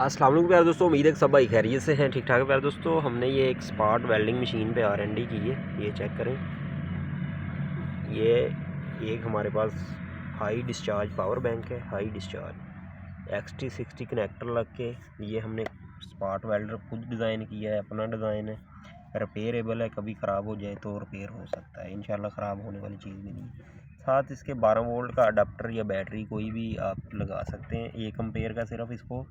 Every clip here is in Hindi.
अस्सलाम वालेकुम प्यारे दोस्तों, उम्मीद है कि सब भाई खैरियत से हैं, ठीक ठाक है प्यारे दोस्तों। हमने ये एक स्पार्ट वेल्डिंग मशीन पे R&D की है, ये चेक करें। ये एक हमारे पास हाई डिस्चार्ज पावर बैंक है, हाई डिस्चार्ज XT60 कनेक्टर लग के ये हमने स्पार्ट वेल्डर खुद डिज़ाइन किया है, अपना डिज़ाइन है, रिपेयरेबल है। कभी ख़राब हो जाए तो रिपेयर हो सकता है, इंशाल्लाह ख़राब होने वाली चीज़ भी नहीं है। साथ इसके 12 वोल्ट का अडाप्टर या बैटरी कोई भी आप लगा सकते हैं, 1 एम्पेयर का, सिर्फ इसको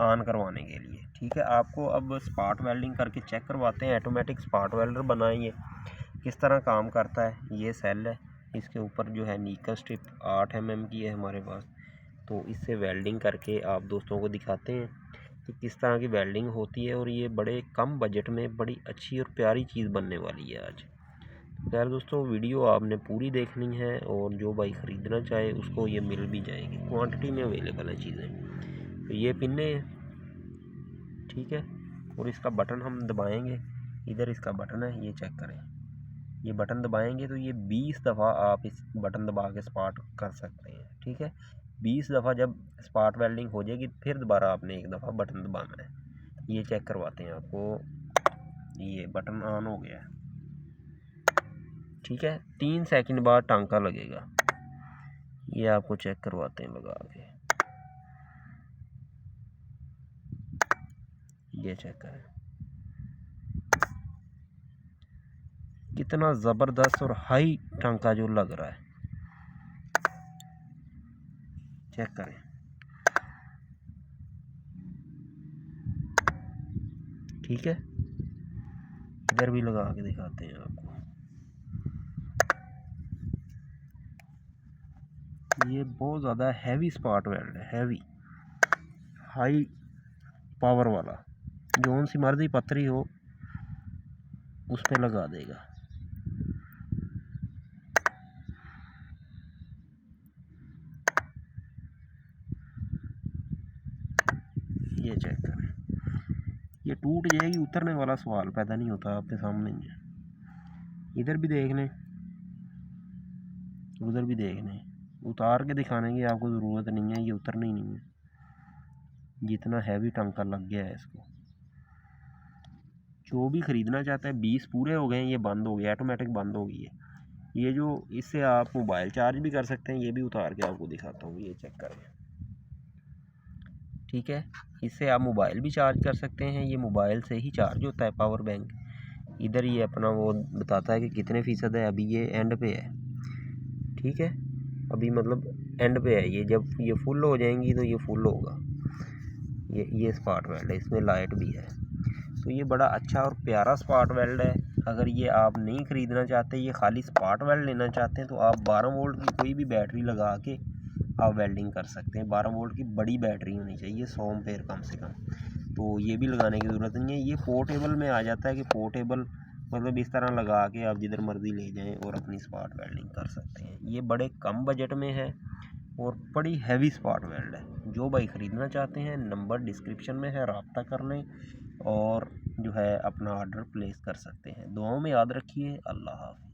ऑन करवाने के लिए। ठीक है, आपको अब स्पार्ट वेल्डिंग करके चेक करवाते हैं। ऑटोमेटिक स्पार्ट वेल्डर बनाइए, किस तरह काम करता है। ये सेल है, इसके ऊपर जो है नीकल स्ट्रिप 8 mm की है हमारे पास, तो इससे वेल्डिंग करके आप दोस्तों को दिखाते हैं कि किस तरह की वेल्डिंग होती है। और ये बड़े कम बजट में बड़ी अच्छी और प्यारी चीज़ बनने वाली है आज। यार दोस्तों, वीडियो आपने पूरी देखनी है और जो भाई ख़रीदना चाहे उसको ये मिल भी जाएगी, क्वांटिटी में अवेलेबल है चीज़ें। तो ये पिने हैं, ठीक है, और इसका बटन हम दबाएंगे। इधर इसका बटन है, ये चेक करें। ये बटन दबाएंगे तो ये 20 दफ़ा आप इस बटन दबा के स्पार्ट कर सकते हैं। ठीक है, 20 दफ़ा जब स्पार्ट वेल्डिंग हो जाएगी फिर दोबारा आपने एक दफ़ा बटन दबाना है। ये चेक करवाते हैं आपको। ये बटन ऑन हो गया है, ठीक है। 3 सेकंड बाद टांका लगेगा, ये आपको चेक करवाते हैं लगा के। ये चेक करें कितना ज़बरदस्त और हाई टांका जो लग रहा है, चेक करें। ठीक है, इधर भी लगा के दिखाते हैं आपको। ये बहुत ज़्यादा हैवी स्पार्ट वेल्ड है, हैवी हाई पावर वाला। जोन सी मर्जी पत्थरी हो उस पर लगा देगा। ये चेक करें, ये टूट जाएगी, उतरने वाला सवाल पैदा नहीं होता, आपके सामने ही है। इधर भी देख लें, उधर भी देख लें, उतार के दिखाने की आपको ज़रूरत नहीं है, ये उतरना ही नहीं है, जितना हैवी टांका लग गया है इसको। जो भी ख़रीदना चाहता है, 20 पूरे हो गए, ये बंद हो गया, ऑटोमेटिक बंद हो गई है। ये जो इससे आप मोबाइल चार्ज भी कर सकते हैं, ये भी उतार के आपको दिखाता हूँ, ये चेक करें। ठीक है, इससे आप मोबाइल भी चार्ज कर सकते हैं, ये मोबाइल से ही चार्ज होता है, पावर बैंक। इधर ये अपना वो बताता है कि कितने फ़ीसद है, अभी ये एंड पे है। ठीक है, अभी मतलब एंड पे है ये, जब ये फुल हो जाएंगी तो ये फुल होगा। ये स्पार्ट वेल्ड है, इसमें लाइट भी है। तो ये बड़ा अच्छा और प्यारा स्पार्ट वेल्ड है। अगर ये आप नहीं ख़रीदना चाहते, ये खाली स्पार्ट वेल्ड लेना चाहते हैं, तो आप 12 वोल्ट की कोई भी बैटरी लगा के आप वेल्डिंग कर सकते हैं। 12 वोल्ट की बड़ी बैटरी होनी चाहिए, 100 एम्पेयर कम से कम। तो ये भी लगाने की ज़रूरत नहीं है। ये पोर्टेबल में आ जाता है कि पोर्टेबल मतलब इस तरह लगा के आप जिधर मर्ज़ी ले जाएं और अपनी स्पार्ट वेल्डिंग कर सकते हैं। ये बड़े कम बजट में है और बड़ी हैवी स्पार्ट वेल्ड है। जो भाई ख़रीदना चाहते हैं, नंबर डिस्क्रिप्शन में है, रब्ता कर लें और जो है अपना ऑर्डर प्लेस कर सकते हैं। दुआओं में याद रखिए। अल्लाह हाफ़िज़।